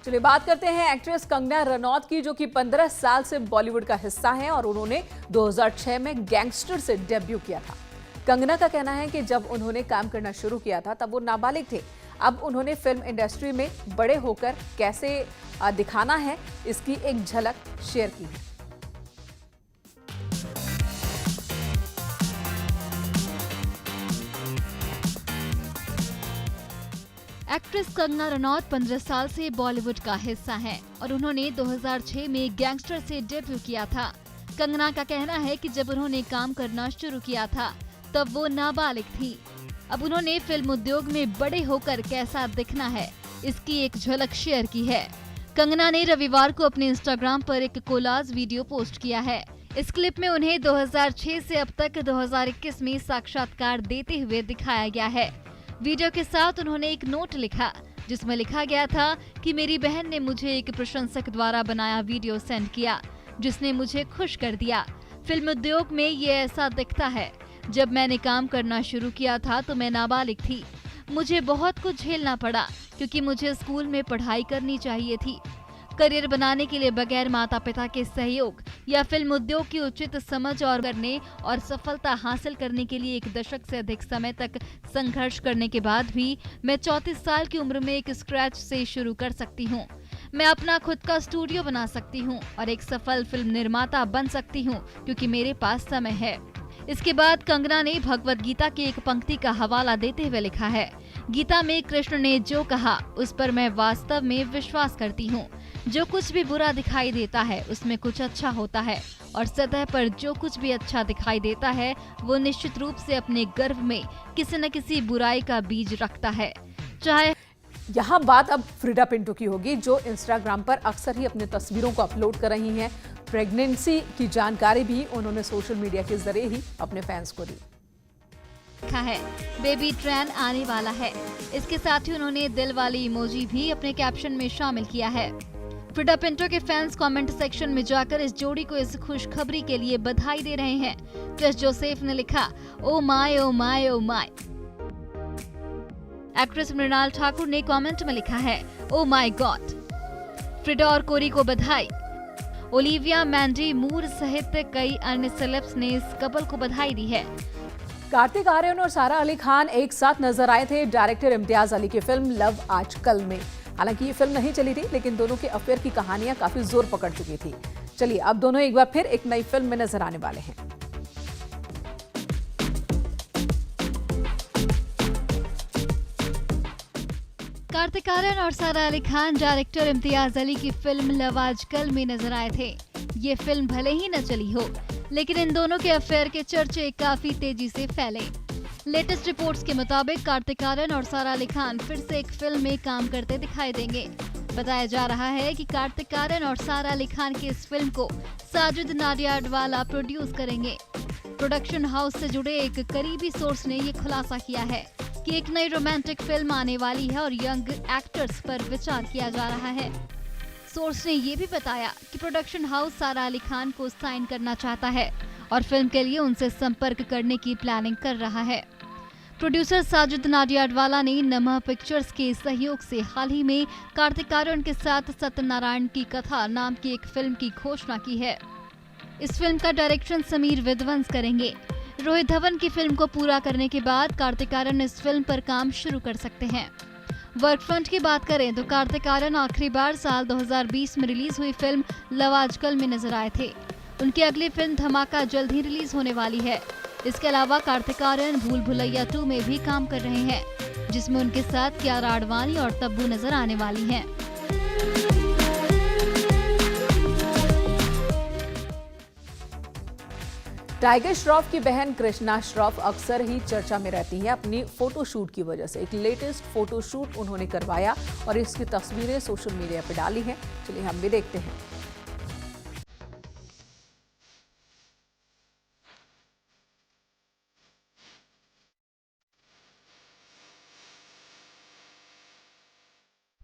चलिए बात करते हैं एक्ट्रेस कंगना रनौत की, जो कि 15 साल से बॉलीवुड का हिस्सा हैं और उन्होंने 2006 में गैंगस्टर से डेब्यू किया था। कंगना का कहना है कि जब उन्होंने काम करना शुरू किया था तब वो नाबालिग थे। अब उन्होंने फिल्म इंडस्ट्री में बड़े होकर कैसे दिखाना है, इसकी एक झलक शेयर की है। एक्ट्रेस कंगना रनौत 15 साल से बॉलीवुड का हिस्सा हैं और उन्होंने 2006 में गैंगस्टर से डेब्यू किया था। कंगना का कहना है कि जब उन्होंने काम करना शुरू किया था तब वो नाबालिग थी। अब उन्होंने फिल्म उद्योग में बड़े होकर कैसा दिखना है, इसकी एक झलक शेयर की है। कंगना ने रविवार को अपने इंस्टाग्राम पर एक कोलाज वीडियो पोस्ट किया है। इस क्लिप में उन्हें 2006 से अब तक 2021 में साक्षात्कार देते हुए दिखाया गया है। वीडियो के साथ उन्होंने एक नोट लिखा, जिसमें लिखा गया था कि मेरी बहन ने मुझे एक प्रशंसक द्वारा बनाया वीडियो सेंड किया, जिसने मुझे खुश कर दिया। फिल्म उद्योग में ये ऐसा दिखता है। जब मैंने काम करना शुरू किया था तो मैं नाबालिग थी। मुझे बहुत कुछ झेलना पड़ा क्योंकि मुझे स्कूल में पढ़ाई करनी चाहिए थी। करियर बनाने के लिए बगैर माता पिता के सहयोग या फिल्म उद्योग की उचित समझ और करने और सफलता हासिल करने के लिए 1 दशक से अधिक समय तक संघर्ष करने के बाद भी मैं 34 साल की उम्र में एक स्क्रैच से शुरू कर सकती हूँ। मैं अपना खुद का स्टूडियो बना सकती हूँ और एक सफल फिल्म निर्माता बन सकती हूँ क्योंकि मेरे पास समय है। इसके बाद कंगना ने भगवद गीता की एक पंक्ति का हवाला देते हुए लिखा है, गीता में कृष्ण ने जो कहा उस पर मैं वास्तव में विश्वास करती हूँ। जो कुछ भी बुरा दिखाई देता है उसमें कुछ अच्छा होता है और सतह पर जो कुछ भी अच्छा दिखाई देता है वो निश्चित रूप से अपने गर्भ में किसी न किसी बुराई का बीज रखता है। चाहे यहाँ बात अब फ्रीडा पिंटो की होगी, जो इंस्टाग्राम पर अक्सर ही अपनी तस्वीरों को अपलोड कर रही हैं। प्रेगनेंसी की जानकारी भी उन्होंने सोशल मीडिया के जरिए ही अपने फैंस को दी। लिखा है, बेबी ट्रेन आने वाला है। इसके साथ ही उन्होंने दिल वाली इमोजी भी अपने कैप्शन में शामिल किया है। फ्रीडा पिंटो के फैंस कमेंट सेक्शन में जाकर इस जोड़ी को इस खुशखबरी के लिए बधाई दे रहे हैं। क्रिस जोसेफ ने लिखा, oh my oh my oh my. Actress Mrinal Thakur ने कमेंट में लिखा है, ओ माय गॉड। फ्रीडा और कोरी को बधाई। ओलिविया मैंडी मूर सहित कई अन्य सेलेब्स ने इस कपल को बधाई दी है। कार्तिक आर्यन और सारा अली खान एक साथ नजर आए थे डायरेक्टर इम्तियाज अली की फिल्म लव आजकल में। हालांकि ये फिल्म नहीं चली थी, लेकिन दोनों के अफेयर की कहानियां काफी जोर पकड़ चुकी थी। चलिए अब दोनों एक बार फिर एक नई फिल्म में नजर आने वाले हैं। कार्तिक आर्यन और सारा अली खान डायरेक्टर इम्तियाज अली की फिल्म लव आजकल में नजर आए थे। ये फिल्म भले ही न चली हो, लेकिन इन दोनों के अफेयर के चर्चे काफी तेजी से फैले। लेटेस्ट रिपोर्ट्स के मुताबिक कार्तिक आर्यन और सारा अली खान फिर से एक फिल्म में काम करते दिखाई देंगे। बताया जा रहा है कि कार्तिक आर्यन और सारा अली खान की इस फिल्म को साजिद नाडियाडवाला प्रोड्यूस करेंगे। प्रोडक्शन हाउस से जुड़े एक करीबी सोर्स ने ये खुलासा किया है कि एक नई रोमांटिक फिल्म आने वाली है और यंग एक्टर्स पर विचार किया जा रहा है। सोर्स ने ये भी बताया कि प्रोडक्शन हाउस सारा अली खान को साइन करना चाहता है और फिल्म के लिए उनसे संपर्क करने की प्लानिंग कर रहा है। प्रोड्यूसर साजिद नाडियाडवाला ने नमः पिक्चर्स के सहयोग से हाल ही में कार्तिक आर्यन के साथ सत्यनारायण की कथा नाम की एक फिल्म की घोषणा की है। इस फिल्म का डायरेक्शन समीर विध्वंस करेंगे। रोहित धवन की फिल्म को पूरा करने के बाद कार्तिक आर्यन इस फिल्म पर काम शुरू कर सकते हैं। वर्क फ्रंट की बात करें तो कार्तिक आर्यन आखिरी बार साल 2020 में रिलीज हुई फिल्म लव आजकल में नजर आए थे। उनकी अगली फिल्म धमाका जल्द ही रिलीज होने वाली है। इसके अलावा कार्तिक आर्यन भूल भुलैया 2 में भी काम कर रहे हैं, जिसमें उनके साथ कियारा आडवाणी और तब्बू नजर आने वाली हैं। टाइगर श्रॉफ की बहन कृष्णा श्रॉफ अक्सर ही चर्चा में रहती हैं अपनी फोटोशूट की वजह से। एक लेटेस्ट फोटोशूट उन्होंने करवाया और इसकी तस्वीरें सोशल मीडिया पर डाली हैं। चलिए हम भी देखते हैं।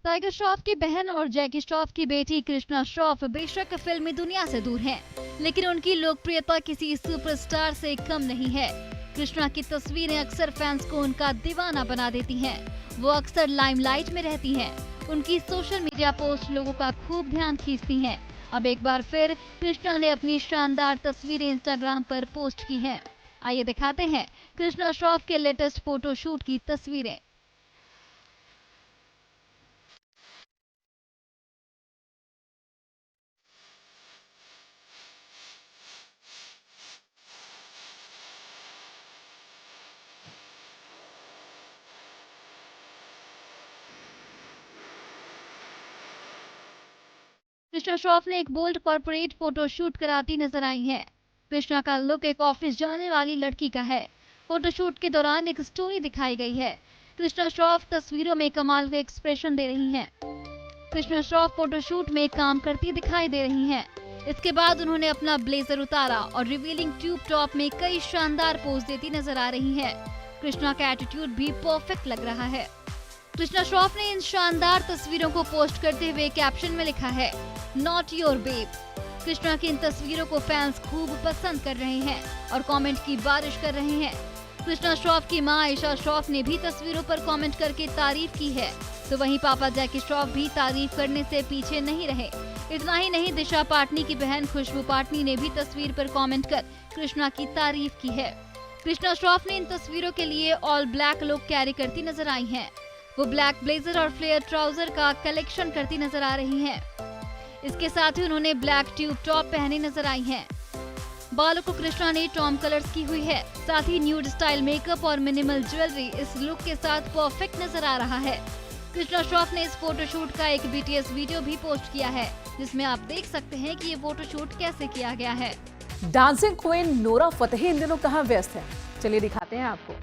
टाइगर श्रॉफ की बहन और जैकी श्रॉफ की बेटी कृष्णा श्रॉफ बेशक फिल्मी दुनिया से दूर हैं, लेकिन उनकी लोकप्रियता किसी सुपरस्टार से कम नहीं है। कृष्णा की तस्वीरें अक्सर फैंस को उनका दीवाना बना देती हैं। वो अक्सर लाइमलाइट में रहती हैं। उनकी सोशल मीडिया पोस्ट लोगों का खूब ध्यान खींचती हैं। अब एक बार फिर कृष्णा ने अपनी शानदार तस्वीरें इंस्टाग्राम पर पोस्ट की हैं। आइए दिखाते हैं कृष्णा श्रॉफ के लेटेस्ट फोटोशूट की तस्वीरें। कृष्णा श्रॉफ ने एक बोल्ड कॉर्पोरेट फोटो शूट कराती नजर आई हैं। कृष्णा का लुक एक ऑफिस जाने वाली लड़की का है। फोटोशूट के दौरान एक स्टोरी दिखाई गई है। कृष्णा श्रॉफ तस्वीरों में कमाल के एक्सप्रेशन दे रही हैं। कृष्णा श्रॉफ फोटोशूट में काम करती दिखाई दे रही हैं। इसके बाद उन्होंने अपना ब्लेजर उतारा और रिवीलिंग ट्यूब टॉप में कई शानदार पोज देती नजर आ रही हैं। कृष्णा का एटीट्यूड भी परफेक्ट लग रहा है। कृष्णा श्रॉफ ने इन शानदार तस्वीरों को पोस्ट करते हुए कैप्शन में लिखा है, नॉट योर बेब। कृष्णा की इन तस्वीरों को फैंस खूब पसंद कर रहे हैं और कमेंट की बारिश कर रहे हैं। कृष्णा श्रॉफ की मां आयशा श्रॉफ ने भी तस्वीरों पर कमेंट करके तारीफ की है, तो वहीं पापा जैकी श्रॉफ भी तारीफ करने से पीछे नहीं रहे। इतना ही नहीं, दिशा पाटनी की बहन खुशबू पाटनी ने भी तस्वीर पर कमेंट कर कृष्णा की तारीफ की है। कृष्णा श्रॉफ ने इन तस्वीरों के लिए ऑल ब्लैक लुक कैरी करती नजर आई हैं। वो ब्लैक ब्लेजर और फ्लेयर ट्राउजर का कलेक्शन करती नजर आ रही हैं। इसके साथ ही उन्होंने ब्लैक ट्यूब टॉप पहनी नजर आई हैं। बालों को कृष्णा ने टॉम कलर्स की हुई है। साथ ही न्यूड स्टाइल मेकअप और मिनिमल ज्वेलरी इस लुक के साथ परफेक्ट नजर आ रहा है। कृष्णा श्रॉफ ने इस फोटोशूट का एक BTS वीडियो भी पोस्ट किया है, जिसमें आप देख सकते हैं कि ये फोटोशूट कैसे किया गया है। डांसिंग क्वीन नोरा फतेही इन दिनों कहां व्यस्त है, चलिए दिखाते हैं आपको।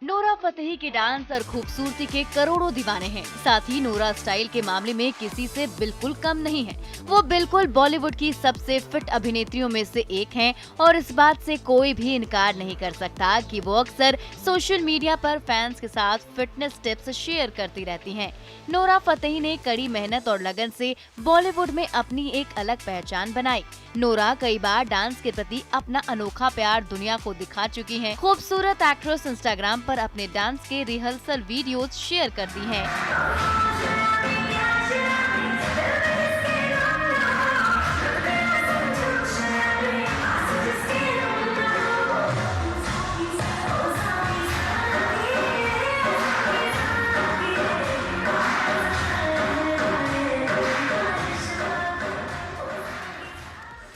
नोरा फतेही के डांस और खूबसूरती के करोड़ों दीवाने हैं। साथ ही नोरा स्टाइल के मामले में किसी से बिल्कुल कम नहीं है। वो बिल्कुल बॉलीवुड की सबसे फिट अभिनेत्रियों में से एक हैं और इस बात से कोई भी इनकार नहीं कर सकता कि वो अक्सर सोशल मीडिया पर फैंस के साथ फिटनेस टिप्स शेयर करती रहती हैं। नोरा फतेही ने कड़ी मेहनत और लगन से बॉलीवुड में अपनी एक अलग पहचान बनाई। नोरा कई बार डांस के प्रति अपना अनोखा प्यार दुनिया को दिखा चुकी हैं। खूबसूरत एक्ट्रेस इंस्टाग्राम पर अपने डांस के रिहर्सल वीडियोस शेयर करती हैं।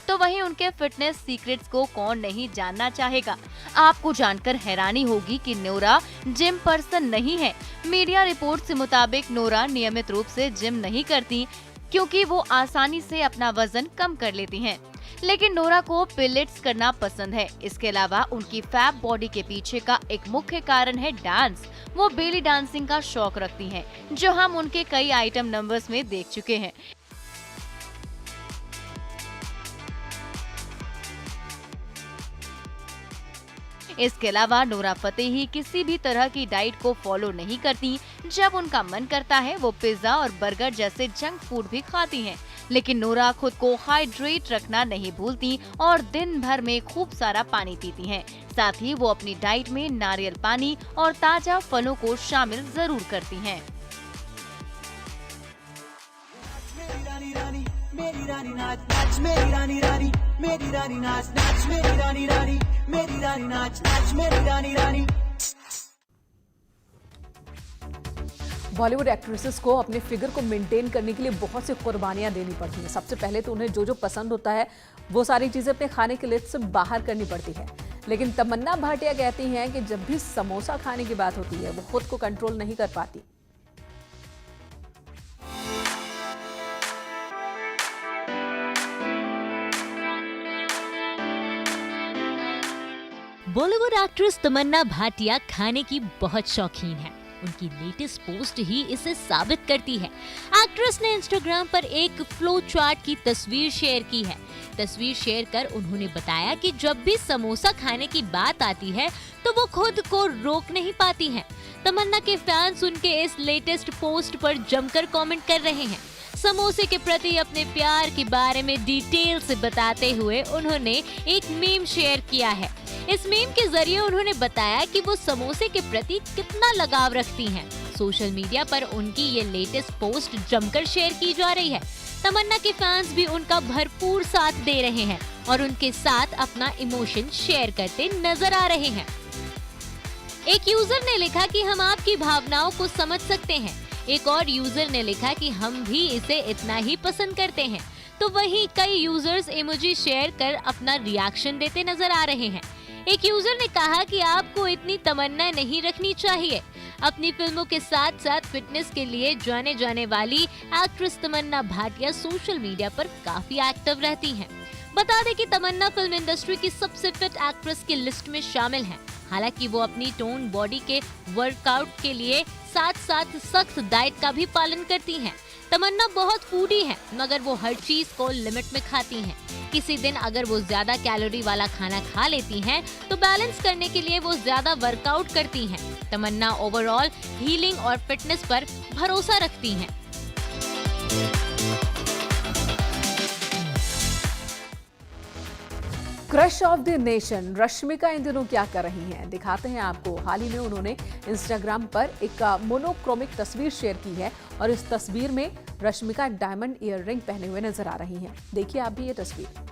तो वहीं उनके फिटनेस सीक्रेट्स को कौन नहीं जानना चाहेगा। आपको जानकर हैरानी होगी कि नोरा जिम पर्सन नहीं है। मीडिया रिपोर्ट के मुताबिक नोरा नियमित रूप से जिम नहीं करती, क्योंकि वो आसानी से अपना वजन कम कर लेती हैं। लेकिन नोरा को पिलेट्स करना पसंद है। इसके अलावा उनकी फैब बॉडी के पीछे का एक मुख्य कारण है डांस। वो बेली डांसिंग का शौक रखती हैं, जो हम उनके कई आइटम नंबर्स में देख चुके हैं। इसके अलावा नोरा फतेही किसी भी तरह की डाइट को फॉलो नहीं करती। जब उनका मन करता है वो पिज्जा और बर्गर जैसे जंक फूड भी खाती हैं। लेकिन नोरा खुद को हाइड्रेट रखना नहीं भूलती और दिन भर में खूब सारा पानी पीती हैं। साथ ही वो अपनी डाइट में नारियल पानी और ताजा फलों को शामिल जरूर करती हैं। मेरी रानी नाच नाच मेरी रानी रानी, मेरी रानी नाच नाच मेरी रानी रानी, मेरी रानी नाच नाच मेरी रानी रानी। बॉलीवुड एक्ट्रेसेस को अपने फिगर को मेंटेन करने के लिए बहुत सी कुर्बानियां देनी पड़ती हैं। सबसे पहले तो उन्हें जो जो पसंद होता है वो सारी चीजें अपने खाने की लिस्ट से बाहर करनी पड़ती है। लेकिन तमन्ना भाटिया कहती हैं कि जब भी समोसा खाने की बात होती है वो खुद को कंट्रोल नहीं कर पाती। बॉलीवुड एक्ट्रेस तमन्ना भाटिया खाने की बहुत शौकीन है। उनकी लेटेस्ट पोस्ट ही इसे साबित करती है। एक्ट्रेस ने इंस्टाग्राम पर एक फ्लो चार्ट की तस्वीर शेयर की है। तस्वीर शेयर कर उन्होंने बताया कि जब भी समोसा खाने की बात आती है तो वो खुद को रोक नहीं पाती हैं। तमन्ना के फैंस उनके इस लेटेस्ट पोस्ट पर जमकर कमेंट कर रहे हैं। समोसे के प्रति अपने प्यार के बारे में डिटेल से बताते हुए उन्होंने एक मीम शेयर किया है। इस मीम के जरिए उन्होंने बताया कि वो समोसे के प्रति कितना लगाव रखती हैं। सोशल मीडिया पर उनकी ये लेटेस्ट पोस्ट जमकर शेयर की जा रही है। तमन्ना के फैंस भी उनका भरपूर साथ दे रहे हैं और उनके साथ अपना इमोशन शेयर करते नजर आ रहे हैं। एक यूजर ने लिखा कि हम आपकी भावनाओं को समझ सकते हैं। एक और यूजर ने लिखा कि हम भी इसे इतना ही पसंद करते हैं। तो वहीं कई यूजर्स इमोजी शेयर कर अपना रिएक्शन देते नजर आ रहे हैं। एक यूजर ने कहा कि आपको इतनी तमन्ना नहीं रखनी चाहिए। अपनी फिल्मों के साथ साथ फिटनेस के लिए जाने जाने वाली एक्ट्रेस तमन्ना भाटिया सोशल मीडिया पर काफी एक्टिव रहती हैं। बता दें कि तमन्ना फिल्म इंडस्ट्री की सबसे फिट एक्ट्रेस की लिस्ट में शामिल हैं। हालांकि वो अपनी टोन बॉडी के वर्कआउट के लिए साथ साथ सख्त डाइट का भी पालन करती हैं। तमन्ना बहुत फूडी हैं, मगर वो हर चीज को लिमिट में खाती हैं। किसी दिन अगर वो ज्यादा कैलोरी वाला खाना खा लेती हैं, तो बैलेंस करने के लिए वो ज्यादा वर्कआउट करती हैं। तमन्ना ओवरऑल हीलिंग और फिटनेस पर भरोसा रखती हैं। Crush of the nation Rashmika इन दिनों क्या कर रही हैं, दिखाते हैं आपको। हाल ही में उन्होंने इंस्टाग्राम पर एक मोनोक्रोमिक तस्वीर शेयर की है और इस तस्वीर में रश्मिका डायमंड ईयररिंग पहने हुए नजर आ रही हैं। देखिए आप भी ये तस्वीर।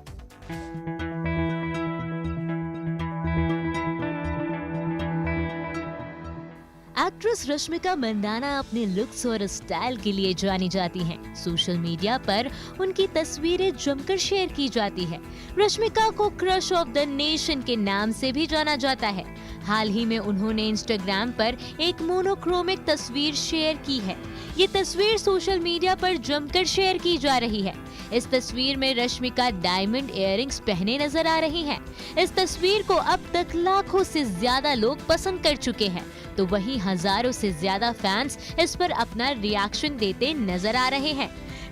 एक्ट्रेस रश्मिका मंदाना अपने लुक्स और स्टाइल के लिए जानी जाती हैं। सोशल मीडिया पर उनकी तस्वीरें जमकर शेयर की जाती है। रश्मिका को क्रश ऑफ द नेशन के नाम से भी जाना जाता है। हाल ही में उन्होंने इंस्टाग्राम पर एक मोनोक्रोमिक तस्वीर शेयर की है। ये तस्वीर सोशल मीडिया पर जमकर शेयर की जा रही है। इस तस्वीर में रश्मिका डायमंड इयररिंग्स पहने नजर आ रही हैं। इस तस्वीर को अब तक लाखों से ज्यादा लोग पसंद कर चुके हैं, तो वहीं हजारों से ज्यादा फैंस इस पर अपना रिएक्शन देते नजर आ रहे हैं।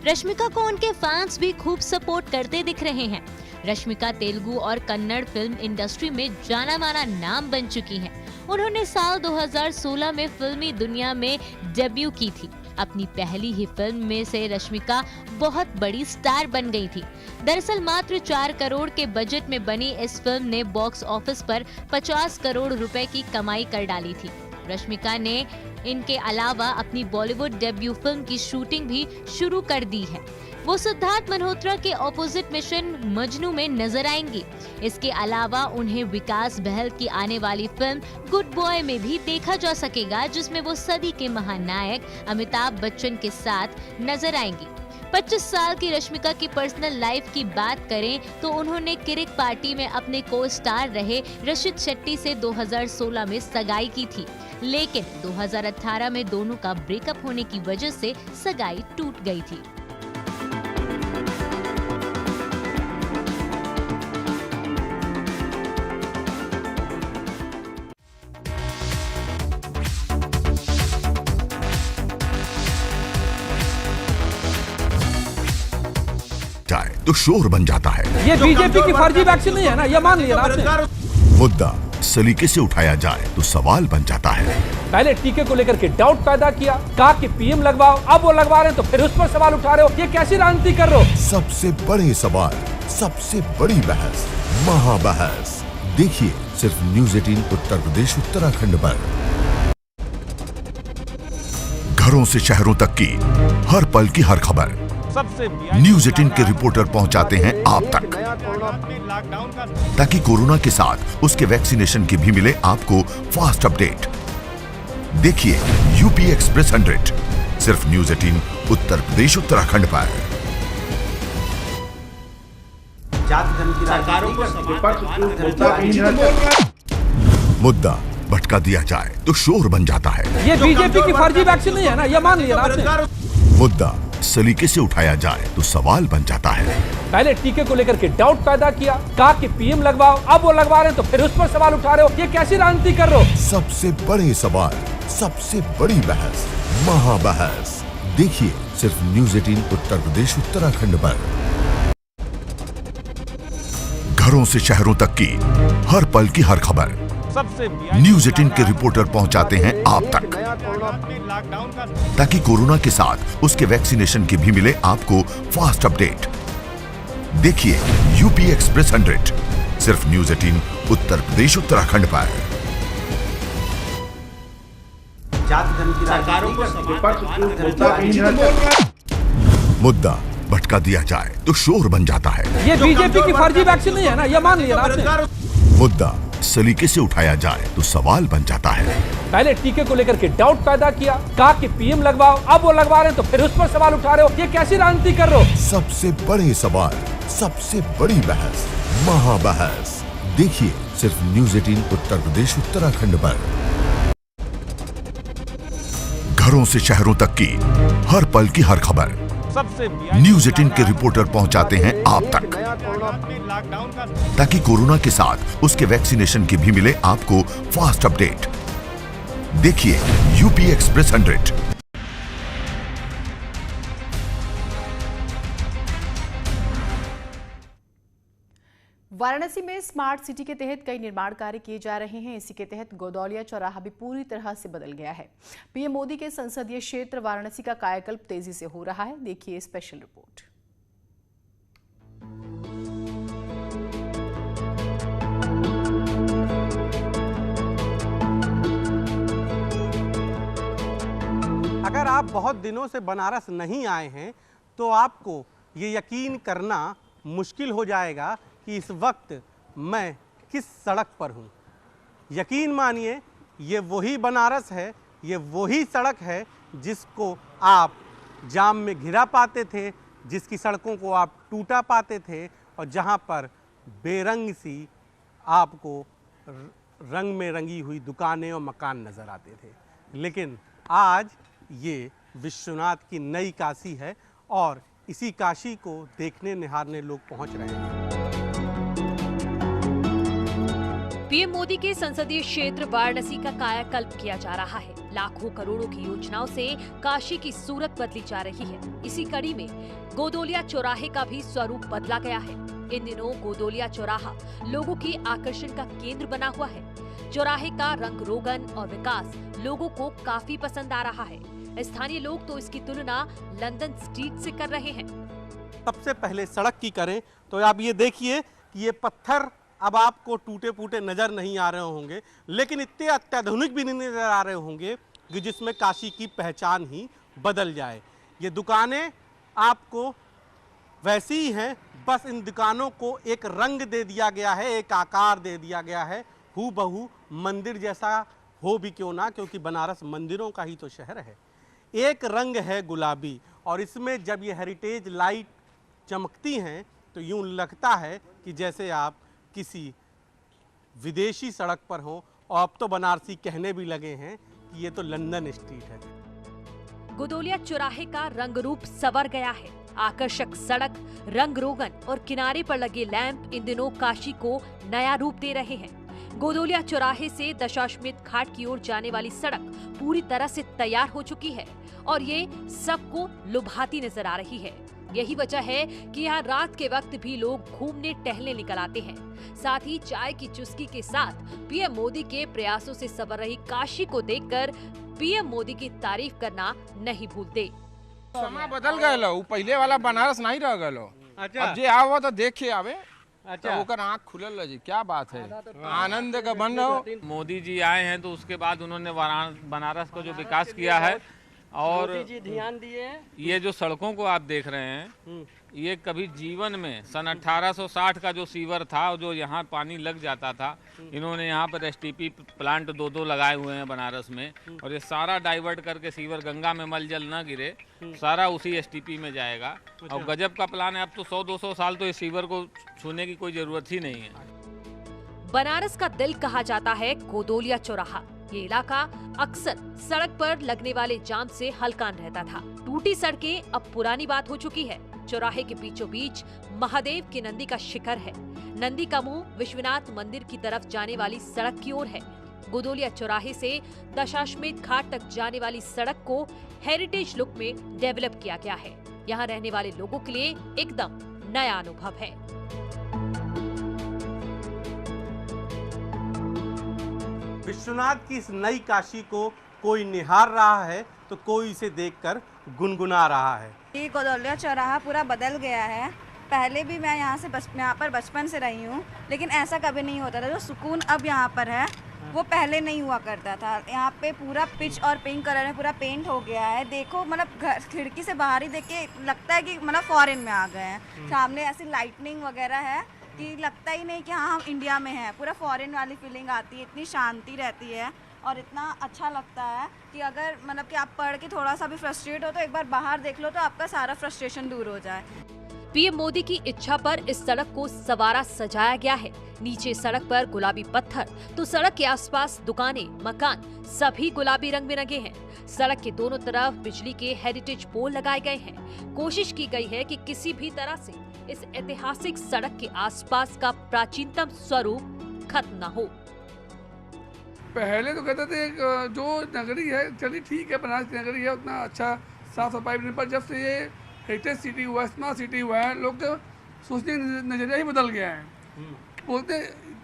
रश्मिका को उनके फैंस भी खूब सपोर्ट करते दिख रहे हैं। रश्मिका तेलुगु और कन्नड़ फिल्म इंडस्ट्री में जाना माना नाम बन चुकी हैं। उन्होंने साल 2016 में फिल्मी दुनिया में डेब्यू की थी। अपनी पहली ही फिल्म में से रश्मिका बहुत बड़ी स्टार बन गई थी। दरअसल मात्र 4 करोड़ के बजट में बनी इस फिल्म ने बॉक्स ऑफिस पर 50 करोड़ रुपए की कमाई कर डाली थी। रश्मिका ने इनके अलावा अपनी बॉलीवुड डेब्यू फिल्म की शूटिंग भी शुरू कर दी है। वो सिद्धार्थ मल्होत्रा के ऑपोजिट मिशन मजनू में नजर आएंगी। इसके अलावा उन्हें विकास बहल की आने वाली फिल्म गुड बॉय में भी देखा जा सकेगा, जिसमें वो सदी के महानायक अमिताभ बच्चन के साथ नजर आएंगी। 25 साल की रश्मिका की पर्सनल लाइफ की बात करें तो उन्होंने किरिक पार्टी में अपने को स्टार रहे रशिद शेट्टी से 2016 में सगाई की थी, लेकिन 2018 में दोनों का ब्रेकअप होने की वजह से सगाई टूट गई थी। जाए तो शोर बन जाता है। ये बीजेपी की फर्जी वैक्सीन नहीं है ना, ये मान लिया ना आपने। मुद्दा सलीके से उठाया जाए तो सवाल बन जाता है। पहले टीके को लेकर के डाउट पैदा किया, कहा कि पीएम लगवाओ, अब वो लगवा रहे हैं तो फिर उस पर सवाल उठा रहे हो। ये कैसी राजनीति कर रहे हो? सबसे बड़े सवाल, सबसे बड़ी बहस, महाबहस देखिए सिर्फ न्यूज़ 18 उत्तर प्रदेश उत्तराखंड पर। घरों से शहरों तक की हर पल की हर खबर न्यूज़ 18 के रिपोर्टर पहुंचाते हैं आप तक, ताकि कोरोना के साथ उसके वैक्सीनेशन की भी मिले आपको फास्ट अपडेट। देखिए यूपी एक्सप्रेस 100 सिर्फ न्यूज़ 18 उत्तर प्रदेश उत्तराखंड पर। मुद्दा भटका दिया जाए तो शोर बन जाता है। ये बीजेपी की फर्जी वैक्सीन नहीं है ना, ये मान लिया ना आपने। मुद्दा सलीके से उठाया जाए तो सवाल बन जाता है। पहले टीके को लेकर के डाउट पैदा किया, कहा कि पीएम लगवाओ, अब वो लगवा रहे हैं तो फिर उस पर सवाल उठा रहे हो। ये कैसी राजनीति कर रहे हो? सबसे बड़े सवाल, सबसे बड़ी बहस, महाबहस। देखिए सिर्फ न्यूज 18 उत्तर प्रदेश उत्तराखंड पर। घरों से शहरों तक की हर पल की हर खबर न्यूज 18 के रिपोर्टर पहुंचाते हैं आप तक, ताकि कोरोना के साथ उसके वैक्सीनेशन की भी मिले आपको फास्ट अपडेट। देखिए यूपी एक्सप्रेस 100 सिर्फ न्यूज 18 उत्तर प्रदेश उत्तराखंड पर। मुद्दा भटका दिया जाए तो शोर बन जाता है। ये बीजेपी की फर्जी वैक्सीन नहीं है ना, ये मान लिया ना आपने। मुद्दा सलीके से उठाया जाए तो सवाल बन जाता है। पहले टीके को लेकर के डाउट पैदा किया, कहा कि पीएम लगवाओ, अब वो लगवा रहे हैं तो फिर उस पर सवाल उठा रहे हो, ये कैसी राजनीति कर रहे हो? सबसे बड़े सवाल, सबसे बड़ी बहस, महाबहस। देखिए सिर्फ न्यूज 18 उत्तर प्रदेश उत्तराखंड पर। घरों से शहरों तक की हर पल की हर खबर न्यूज 18 के रिपोर्टर पहुंचाते हैं आप तक, ताकि कोरोना के साथ उसके वैक्सीनेशन की भी मिले आपको फास्ट अपडेट। देखिए यूपी एक्सप्रेस 100। वाराणसी में स्मार्ट सिटी के तहत कई निर्माण कार्य किए जा रहे हैं। इसी के तहत गोदौलिया चौराहा भी पूरी तरह से बदल गया है। पीएम मोदी के संसदीय क्षेत्र वाराणसी का कायाकल्प तेजी से हो रहा है। देखिए स्पेशल रिपोर्ट। अगर आप बहुत दिनों से बनारस नहीं आए हैं तो आपको ये यकीन करना मुश्किल हो जाएगा कि इस वक्त मैं किस सड़क पर हूँ। यकीन मानिए ये वही बनारस है, ये वही सड़क है जिसको आप जाम में घिरा पाते थे, जिसकी सड़कों को आप टूटा पाते थे और जहाँ पर बेरंग सी आपको रंग में रंगी हुई दुकानें और मकान नज़र आते थे। लेकिन आज ये विश्वनाथ की नई काशी है और इसी काशी को देखने निहारने लोग पहुँच रहे हैं। पीएम मोदी के संसदीय क्षेत्र वाराणसी का कायाकल्प किया जा रहा है। लाखों करोड़ों की योजनाओं से काशी की सूरत बदली जा रही है। इसी कड़ी में गोदौलिया चौराहे का भी स्वरूप बदला गया है। इन दिनों गोदौलिया चौराहा लोगों की आकर्षण का केंद्र बना हुआ है। चौराहे का रंग रोगन और विकास लोगों को काफी पसंद आ रहा है। स्थानीय लोग तो इसकी तुलना लंदन स्ट्रीट से कर रहे हैं। सबसे पहले सड़क की करें तो आप ये देखिए कि ये पत्थर अब आपको टूटे फूटे नज़र नहीं आ रहे होंगे, लेकिन इतने अत्याधुनिक भी नहीं नज़र आ रहे होंगे कि जिसमें काशी की पहचान ही बदल जाए। ये दुकानें आपको वैसी ही हैं, बस इन दुकानों को एक रंग दे दिया गया है, एक आकार दे दिया गया है। हूबहू मंदिर जैसा हो भी क्यों ना, क्योंकि बनारस मंदिरों का ही तो शहर है। एक रंग है गुलाबी और इसमें जब ये हेरिटेज लाइट चमकती हैं तो यूँ लगता है कि जैसे आप किसी विदेशी सड़क पर हो। और अब तो बनारसी कहने भी लगे हैं कि ये तो लंदन स्ट्रीट है। गोदौलिया चौराहे का रंग रूप संवर गया है। आकर्षक सड़क, रंग रोगन और किनारे पर लगे लैंप इन दिनों काशी को नया रूप दे रहे हैं। गोदौलिया चौराहे से दशाश्वमेध घाट की ओर जाने वाली सड़क पूरी तरह से तैयार हो चुकी है और ये सबको लुभाती नजर आ रही है। यही वजह है कि यहाँ रात के वक्त भी लोग घूमने टहलने निकल आते हैं। साथ ही चाय की चुस्की के साथ पीएम मोदी के प्रयासों से संवर रही काशी को देखकर पीएम मोदी की तारीफ करना नहीं भूलते। समय बदल गए लो, पहले वाला बनारस नहीं रह गए लो। अच्छा। अब जे आओ तो देखे आवे। अच्छा। तो ओकर आँख खुलल जी, क्या बात है, आनंद का बन रहो। मोदी जी आए हैं तो उसके बाद उन्होंने बनारस को जो विकास किया है और जी ध्यान दिए हैं। ये जो सड़कों को आप देख रहे हैं, ये कभी जीवन में सन 1860 का जो सीवर था, जो यहाँ पानी लग जाता था, इन्होंने यहाँ पर एसटीपी प्लांट दो लगाए हुए हैं बनारस में, और ये सारा डाइवर्ट करके सीवर गंगा में मलजल न गिरे, सारा उसी एसटीपी में जाएगा। और गजब का प्लान है। अब तो 100-200 साल तो इस सीवर को छूने की कोई जरूरत ही नहीं है। बनारस का दिल कहा जाता है गोदौलिया चौराहा। ये इलाका अक्सर सड़क पर लगने वाले जाम से हलकान रहता था। टूटी सड़कें अब पुरानी बात हो चुकी है। चौराहे के बीचों बीच महादेव के नंदी का शिखर है। नंदी का मुंह विश्वनाथ मंदिर की तरफ जाने वाली सड़क की ओर है। गोदोलिया चौराहे से दशाश्वमेध घाट तक जाने वाली सड़क को हेरिटेज लुक में डेवलप किया गया है। यहाँ रहने वाले लोगों के लिए एकदम नया अनुभव है। विश्वनाथ की इस नई काशी को कोई निहार रहा है तो कोई इसे देखकर गुनगुना रहा है। ये गोदोलिया चौराहा पूरा बदल गया है। पहले भी मैं यहाँ पर बचपन से रही हूँ, लेकिन ऐसा कभी नहीं होता था। जो सुकून अब यहाँ पर है वो पहले नहीं हुआ करता था। यहाँ पे पूरा पिच और पिंक कलर में पूरा पेंट हो गया है। देखो मतलब घर खिड़की से बाहर ही देख के लगता है कि मतलब फॉरेन में आ गए हैं। सामने ऐसी लाइटनिंग वगैरह है कि लगता ही नहीं कि हाँ हम इंडिया में हैं। पूरा फॉरेन वाली फीलिंग आती है, इतनी शांति रहती है और इतना अच्छा लगता है कि अगर मतलब कि आप पढ़ के थोड़ा सा भी फ्रस्ट्रेट हो तो एक बार बाहर देख लो तो आपका सारा फ्रस्ट्रेशन दूर हो जाए। पीएम मोदी की इच्छा पर इस सड़क को सवारा सजाया गया है। नीचे सड़क पर गुलाबी पत्थर तो सड़क के आसपास दुकानें, मकान सभी गुलाबी रंग में रंगे हैं। सड़क के दोनों तरफ बिजली के हेरिटेज पोल लगाए गए हैं। कोशिश की गई है कि किसी भी तरह से इस ऐतिहासिक सड़क के आसपास का प्राचीनतम स्वरूप खत्म न हो। पहले तो कहते थे जो नगरी है चलिए ठीक है, बनारस की नगरी है, उतना अच्छा साफ सफाई नहीं, पर जब से ये हेरिटेज सिटी हुआ, स्मार्ट सिटी हुआ है, लोग का सोचने का नजरिया ही बदल गया है। बोलते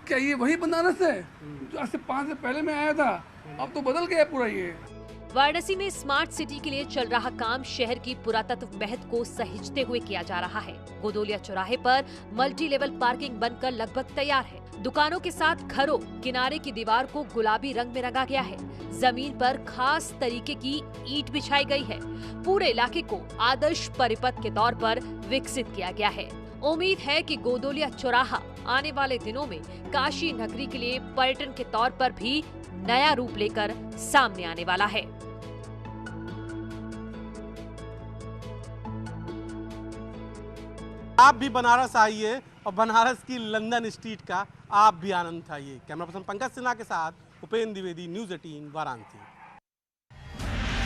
क्या ये वही बनारस है जो आज से 5 साल पहले मैं आया था, अब तो बदल गया पूरा ये। वाराणसी में स्मार्ट सिटी के लिए चल रहा काम शहर की पुरातत्व महत्व को सहेजते हुए किया जा रहा है। गोदोलिया चौराहे पर मल्टी लेवल पार्किंग बनकर लगभग तैयार है। दुकानों के साथ घरों किनारे की दीवार को गुलाबी रंग में रंगा गया है। जमीन पर खास तरीके की ईंट बिछाई गई है। पूरे इलाके को आदर्श परिपथ के तौर पर विकसित किया गया है। उम्मीद है कि गोदोलिया चौराहा आने वाले दिनों में काशी नगरी के लिए पर्यटन के तौर पर भी नया रूप लेकर सामने आने वाला है। आप भी बनारस आइए और बनारस की लंदन स्ट्रीट का आप भी आनंद उठाइए। कैमरा पर्सन पंकज सिन्हा के साथ उपेंद्र द्विवेदी, न्यूज़ 18 वाराणसी।